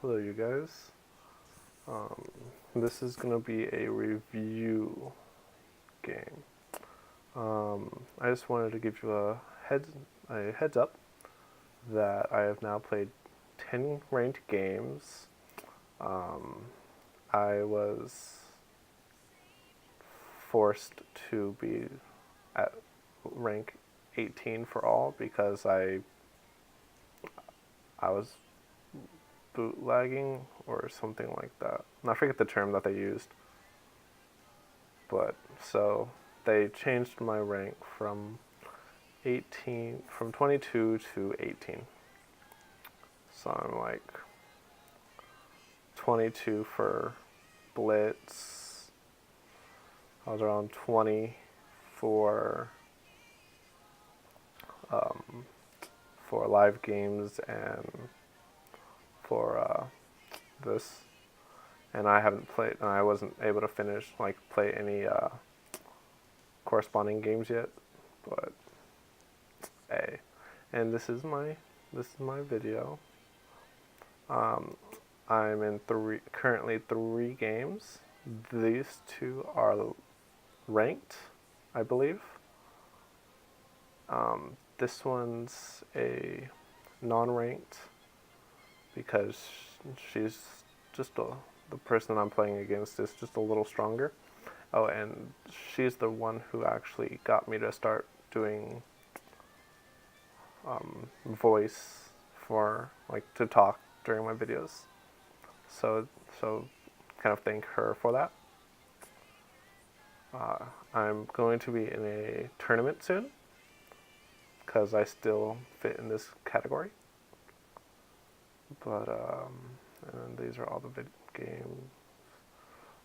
Hello, you guys. This is gonna be a review game. I just wanted to give you a heads up that I have now played 10 ranked games. I was forced to be at rank 18 for all because I was bootlegging or something like that. And I forget the term that they used. But so they changed my rank from 22 to 18. So I'm like 22 for Blitz. I was around 20 for live games and for this. And I haven't played, and I wasn't able to play any corresponding games yet. But hey, and this is my video. I'm in currently three games. These two are ranked, I believe. This one's a non-ranked because she's just the person I'm playing against is just a little stronger. Oh, and she's the one who actually got me to start doing voice for to talk during my videos. So kind of thank her for that. I'm going to be in a tournament soon because I still fit in this category. But and these are all the games.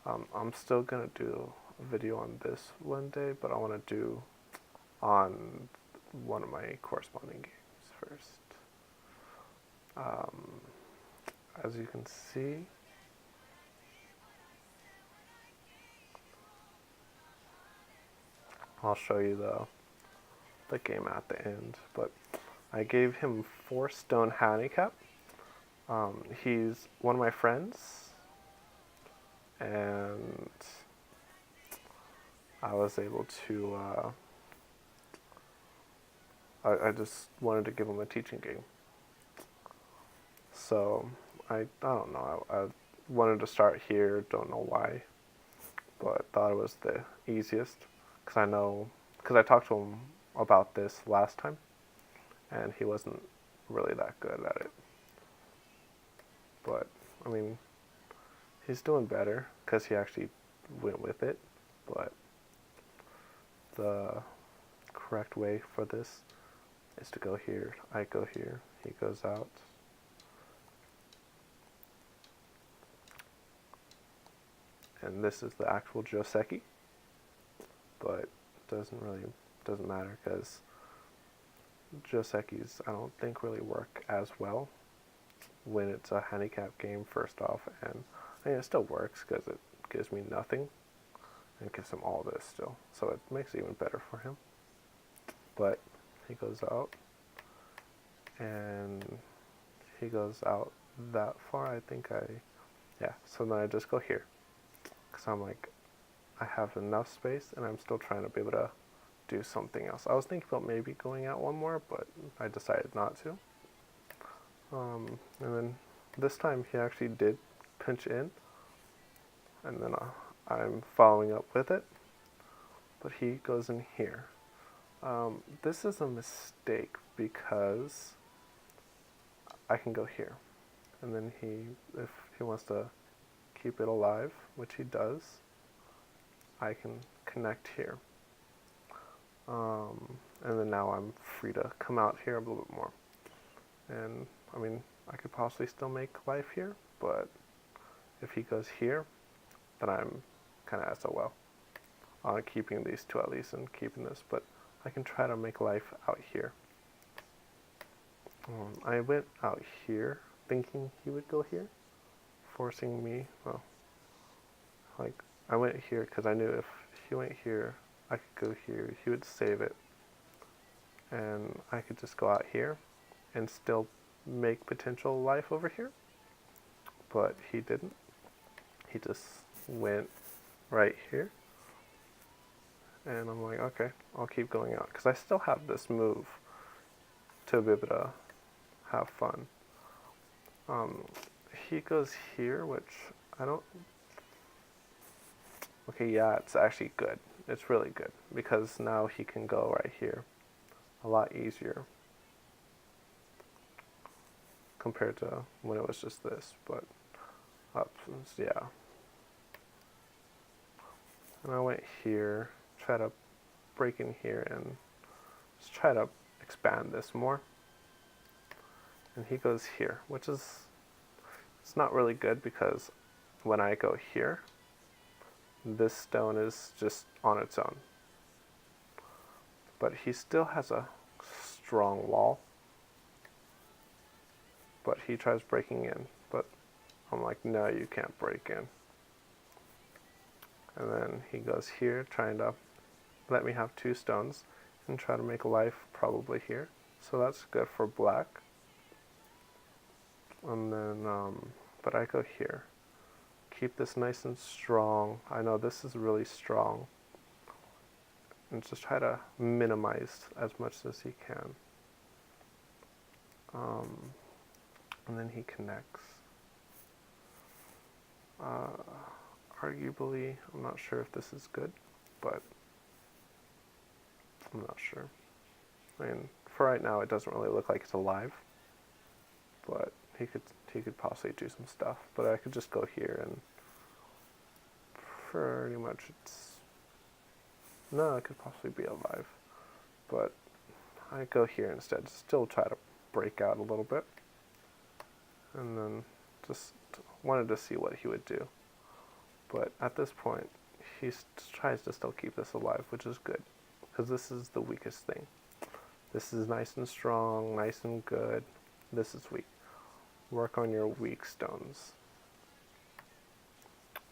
I'm still gonna do a video on this one day, but I want to do on one of my corresponding games first. As you can see, I'll show you the game at the end, but I gave him 4 stone handicap. He's one of my friends, and I was able to, I just wanted to give him a teaching game. So, I don't know, I wanted to start here, don't know why, but thought it was the easiest, because I talked to him about this last time, and he wasn't really that good at it. But, I mean, he's doing better, because he actually went with it, but the correct way for this is to go here. I go here, he goes out. And this is the actual Joseki, but doesn't matter because Josekis I don't think really work as well when it's a handicap game first off, and I mean, it still works because it gives me nothing and gives him all this still, so it makes it even better for him. But he goes out, and he goes out that far. Yeah. So then I just go here. Because I'm like, I have enough space and I'm still trying to be able to do something else. I was thinking about maybe going out one more, but I decided not to. And then this time he actually did pinch in, and then I'm following up with it, but he goes in here. This is a mistake because I can go here, and then if he wants to keep it alive, which he does, I can connect here. And then now I'm free to come out here a little bit more. And I mean, I could possibly still make life here, but if he goes here, then I'm kind of SOL on keeping these two at least and keeping this, but I can try to make life out here. I went out here thinking he would go here, forcing me, well, I went here because I knew if he went here, I could go here, he would save it, and I could just go out here and still make potential life over here. but he didn't. He just went right here. And I'm like, okay, I'll keep going out. Because I still have this move to be able to have fun. He goes here, which I don't... Okay, yeah, it's actually good. It's really good. Because now he can go right here. A lot easier. Compared to when it was just this. But, yeah. And I went here, try to break in here and just try to expand this more. And he goes here, which is, it's not really good because when I go here, this stone is just on its own. But he still has a strong wall. But he tries breaking in, but I'm like, no, you can't break in. And then he goes here, trying to let me have 2 stones and try to make life probably here. So that's good for black. And then, but I go here. Keep this nice and strong. I know this is really strong. And just try to minimize as much as he can. And then he connects. Arguably, I'm not sure if this is good, but I'm not sure. I mean, for right now, it doesn't really look like it's alive, but he could possibly do some stuff. But I could just go here and pretty much no, it could possibly be alive, but I go here instead. Still try to break out a little bit, and then just wanted to see what he would do. But at this point, he tries to still keep this alive, which is good, because this is the weakest thing. This is nice and strong, nice and good. This is weak. Work on your weak stones.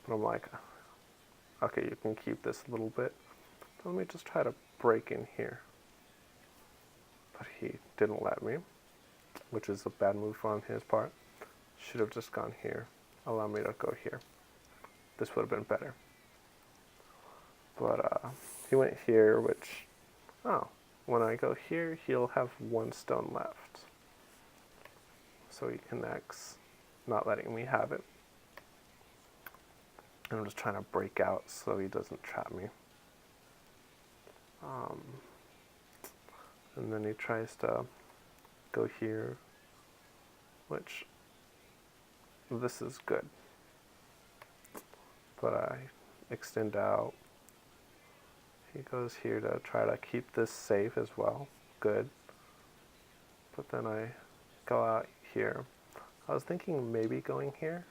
And I'm like, okay, you can keep this a little bit. Let me just try to break in here. But he didn't let me, which is a bad move on his part. Should have just gone here. Allow me to go here. This would have been better. But he went here, which, when I go here, he'll have 1 stone left. So he connects, not letting me have it. And I'm just trying to break out so he doesn't trap me. And then he tries to go here, which this is good. But I extend out. He goes here to try to keep this safe as well. Good. But then I go out here. I was thinking maybe going here.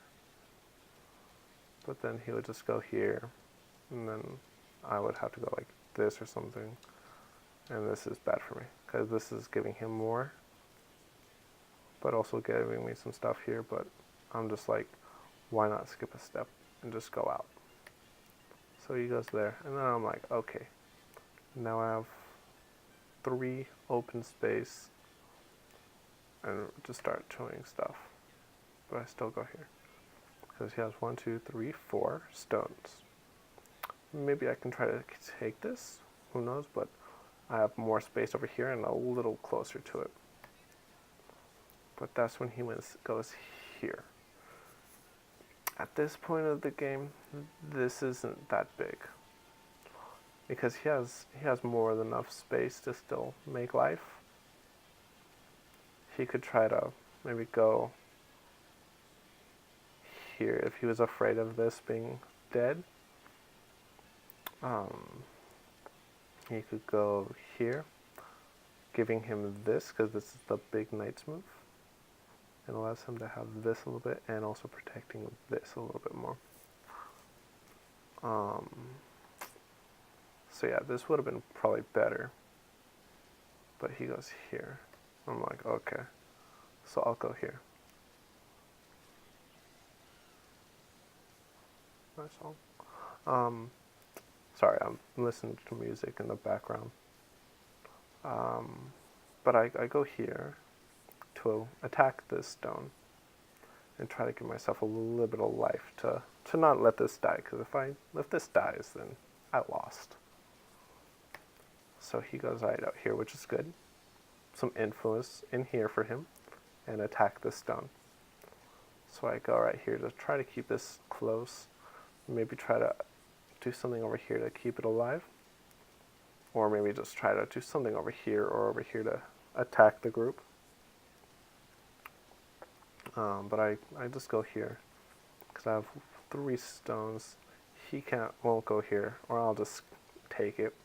But then he would just go here. And then I would have to go like this or something. And this is bad for me, because this is giving him more, but also giving me some stuff here. But I'm just like, why not skip a step and just go out? So he goes there, and then I'm like, okay, now I have 3 open space, and just start showing stuff. But I still go here, because he has 1, 2, 3, 4 stones. Maybe I can try to take this, who knows, but I have more space over here and a little closer to it. But that's when he goes here. At this point of the game, this isn't that big, because he has more than enough space to still make life. He could try to maybe go here if he was afraid of this being dead. He could go here, giving him this, because this is the big knight's move. It allows him to have this a little bit, and also protecting this a little bit more. So yeah, this would have been probably better. But he goes here. I'm like, okay. So I'll go here. Nice song. Sorry, I'm listening to music in the background. But I go here to attack this stone. and try to give myself a little bit of life to not let this die, because if this dies, then I lost. So he goes right out here, which is good. Some influence in here for him, and attack this stone. So I go right here to try to keep this close. Maybe try to do something over here to keep it alive. Or maybe just try to do something over here or over here to attack the group. But I just go here, because I have 3 stones. He won't go here, or I'll just take it.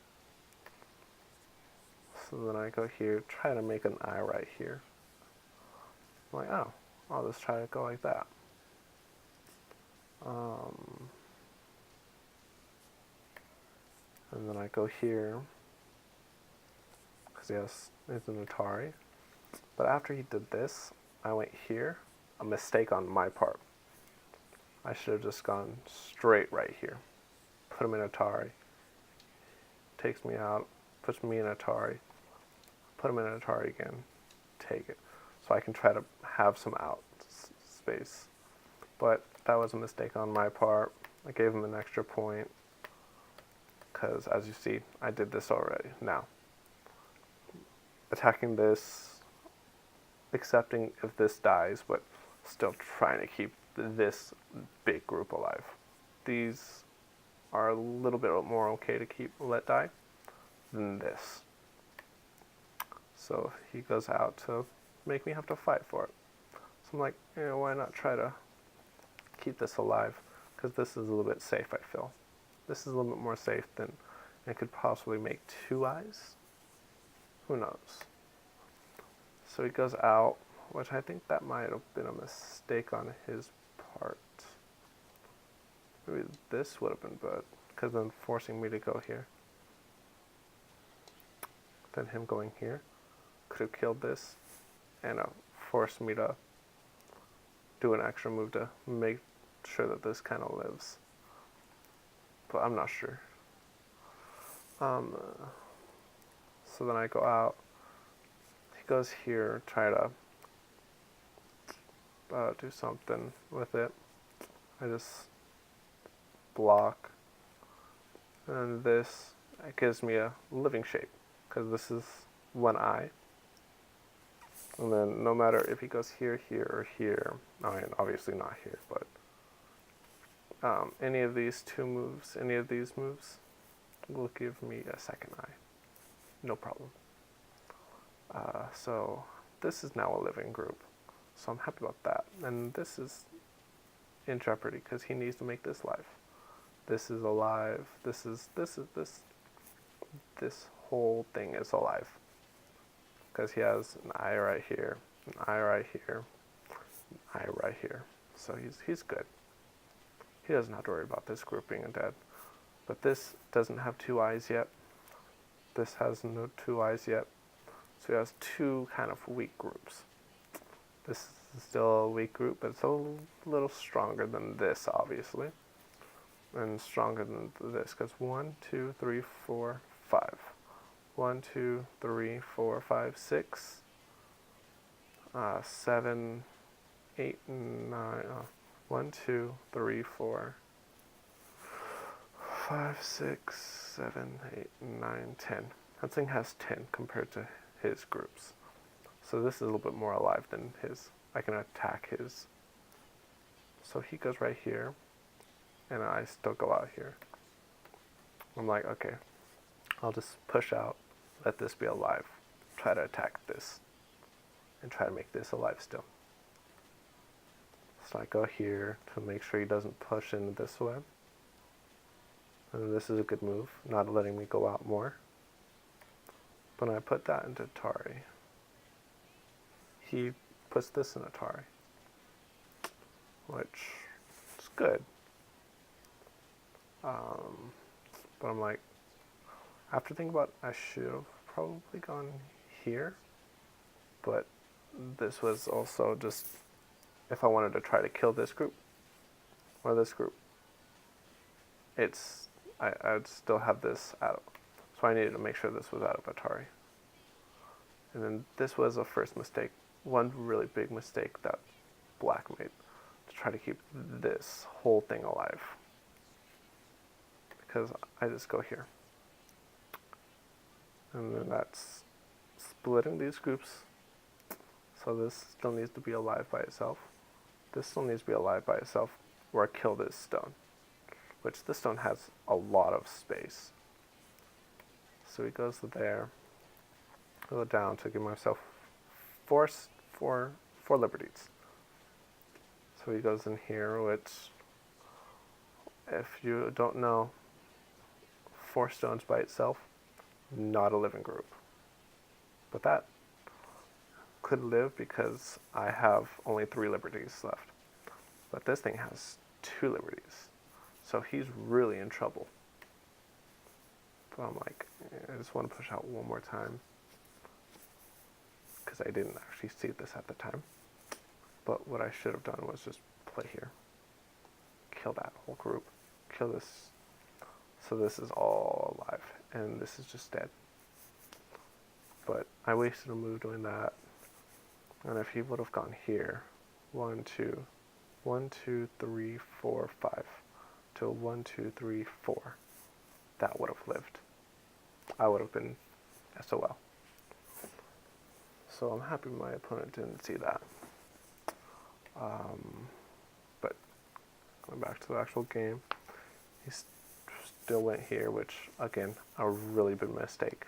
So then I go here, try to make an eye right here. I'm like, oh, I'll just try to go like that. And then I go here, because yes, it's an Atari. But after he did this, I went here. A mistake on my part. I should have just gone straight right here. Put him in Atari. Takes me out, puts me in Atari. Put him in Atari again. Take it. So I can try to have some out space. But that was a mistake on my part. I gave him an extra point, because as you see, I did this already. Now, attacking this, accepting if this dies, but still trying to keep this big group alive. These are a little bit more okay to let die than this. So he goes out to make me have to fight for it. So I'm like, why not try to keep this alive? Because this is a little bit safe, I feel. This is a little bit more safe than I could possibly make 2 eyes. Who knows? So he goes out, which I think that might have been a mistake on his part. Maybe this would have been good, because then forcing me to go here. Then him going here could have killed this, and forced me to do an extra move to make sure that this kind of lives. But I'm not sure. So then I go out. He goes here, try to do something with it. I just block, and this gives me a living shape, because this is 1 eye. And then no matter if he goes here, here, or here, I mean, obviously not here, but any of these 2 moves, any of these moves will give me a 2nd eye. No problem. So this is now a living group. So I'm happy about that. And this is in jeopardy, because he needs to make this live. This is alive. This whole thing is alive, because he has an eye right here, an eye right here, an eye right here. So he's good. He doesn't have to worry about this group being dead. But this doesn't have 2 eyes yet. This has no 2 eyes yet. So he has 2 kind of weak groups. This is still a weak group, but it's a little stronger than this, obviously. And stronger than this, because 1, 2, 3, 4, 5. 1, 2, 3, 4, 5, 6, 7, 8, 9. 1, 2, 3, 4, 5, 6, 7, 8, 9, 10. That thing has 10 compared to his groups. So this is a little bit more alive than his. I can attack his. So he goes right here, and I still go out here. I'm like, okay, I'll just push out, let this be alive, try to attack this, and try to make this alive still. So I go here to make sure he doesn't push into this web. And this is a good move, not letting me go out more. But I put that into Atari. He puts this in Atari, which is good. But I'm like, after thinking about it, I should have probably gone here. But this was also just, if I wanted to try to kill this group, or this group, I'd still have this out. So I needed to make sure this was out of Atari. And then this was a first mistake, one really big mistake that Black made. try to keep this whole thing alive. Because I just go here. And then that's splitting these groups. So this still needs to be alive by itself. This still needs to be alive by itself, or I kill this stone. Which this stone has a lot of space. So he goes there. Go down to give myself four liberties. So he goes in here, which, if you don't know, 4 stones by itself, not a living group. But that could live because I have only 3 liberties left. But this thing has 2 liberties. So he's really in trouble. But I'm like, I just want to push out one more time. Because I didn't actually see this at the time. But what I should have done was just play here. Kill that whole group. Kill this. So this is all alive. And this is just dead. But I wasted a move doing that. And if he would have gone here, 1, 2, 1, 2, 3, 4, 5, to 1, 2, 3, 4, that would have lived. I would have been SOL. So I'm happy my opponent didn't see that. But going back to the actual game, he still went here, which again, a really big mistake.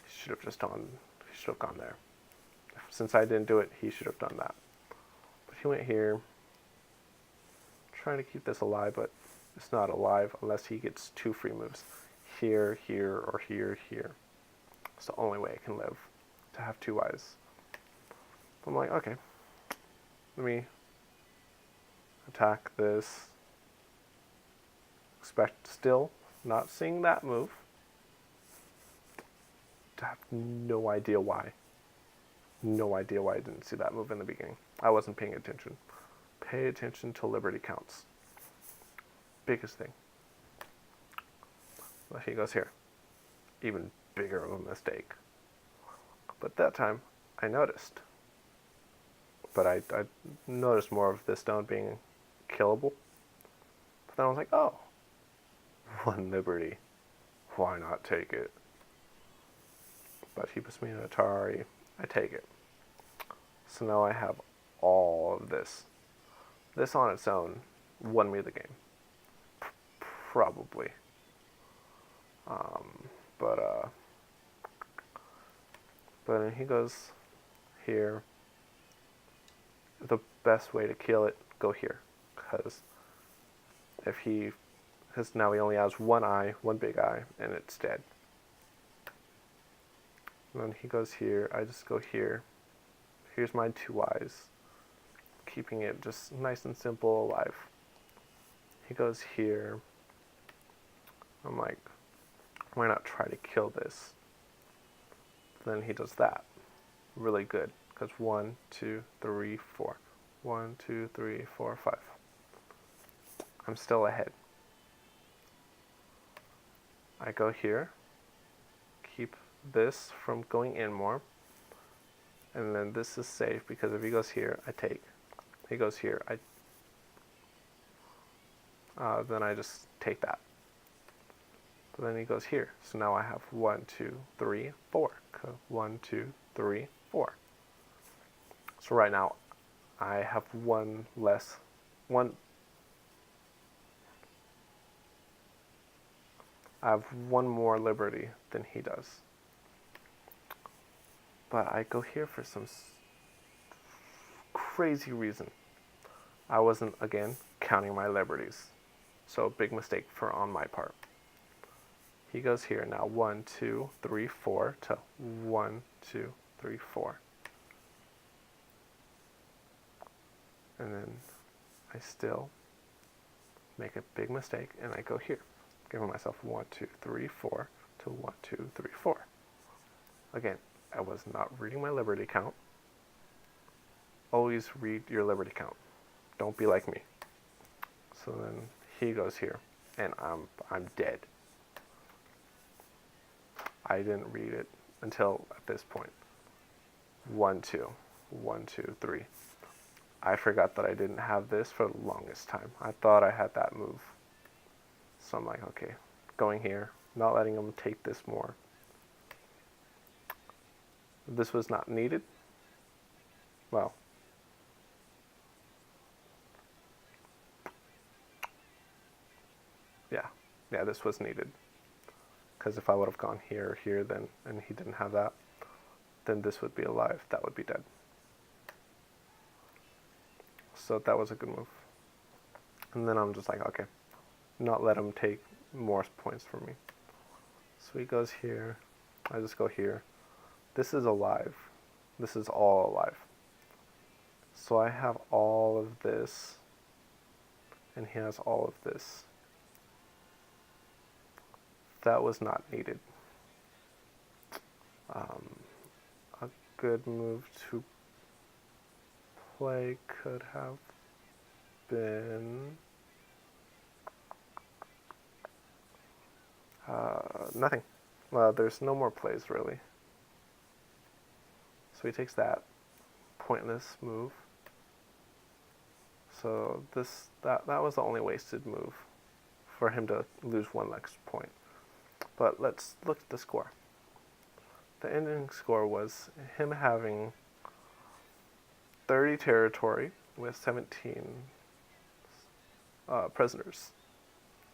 He should have just gone. He should have gone there. Since I didn't do it, he should have done that. But he went here, trying to keep this alive, but it's not alive unless he gets 2 free moves. Here, here, or here, here. It's the only way it can live, to have 2 eyes. I'm like, okay, let me attack this. Expect still not seeing that move. To have no idea why. No idea why I didn't see that move in the beginning. I wasn't paying attention. Pay attention to liberty counts. Biggest thing. Well, he goes here. Even bigger of a mistake. But that time, I noticed. But I noticed more of this stone being killable. But then I was like, oh, 1 liberty. Why not take it? But he puts me in Atari. I take it. So now I have all of this. This on its own won me the game. Probably. But then he goes here. The best way to kill it, go here. Because now he only has 1 eye, 1 big eye, and it's dead. And then he goes here, I just go here. Here's my 2 eyes. Keeping it just nice and simple, alive. He goes here. I'm like, why not try to kill this? Then he does that. Really good. Because 1, 2, 3, 4. 1, 2, 3, 4, 5. I'm still ahead. I go here. Keep this from going in more. And then this is safe because if he goes here, I take. He goes here, then I just take that. But then he goes here. So now I have 1, 2, 3, 4. 1, 2, 3, 4. So right now, I have 1 less. I have 1 more liberty than he does. But I go here for some crazy reason. I wasn't, again, counting my liberties. So big mistake on my part. He goes here now. 1, 2, 3, 4 to 1, 2, 3, 4. And then I still make a big mistake and I go here. Giving myself 1, 2, 3, 4 to 1, 2, 3, 4. Again, I was not reading my liberty count. Always read your liberty count. Don't be like me. So then he goes here, and I'm dead. I didn't read it until at this point. 1, 2, 1, 2, 3. I forgot that I didn't have this for the longest time. I thought I had that move. So I'm like, okay, going here, not letting him take this more. This was not needed. Well, yeah, this was needed. Because if I would have gone here or here, then and he didn't have that, then this would be alive. That would be dead. So that was a good move. And then I'm just like, okay, not let him take more points from me. So he goes here. I just go here. This is alive. This is all alive. So I have all of this, and he has all of this. That was not needed. A good move to play could have been nothing. There's no more plays really. So he takes that pointless move. So that was the only wasted move for him to lose one extra point. But let's look at the score. The ending score was him having 30 territory with 17 prisoners.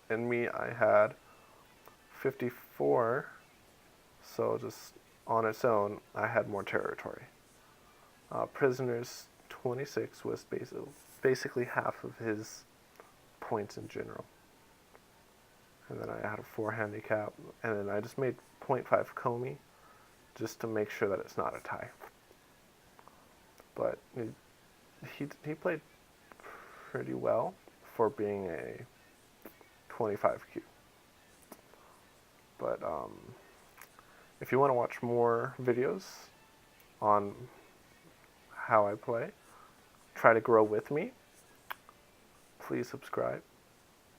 And me, I had 54, so just on its own, I had more territory. Prisoners 26 was basically half of his points in general. And then I had a 4 handicap, and then I just made 0.5 Comey just to make sure that it's not a tie. But he played pretty well for being a 25Q. But if you want to watch more videos on how I play, try to grow with me, please subscribe.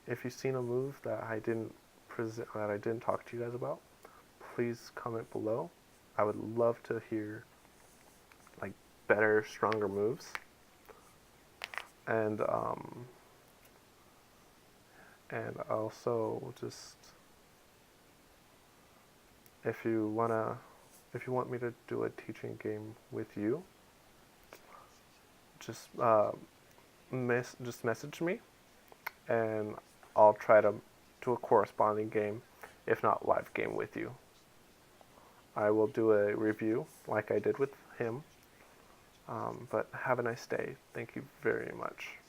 If you've seen a move that I didn't talk to you guys about, please comment below. I would love to hear like better, stronger moves. And also just if you want me to do a teaching game with you, just message me, and I'll try to do a corresponding game, if not live game with you. I will do a review like I did with him. But have a nice day. Thank you very much.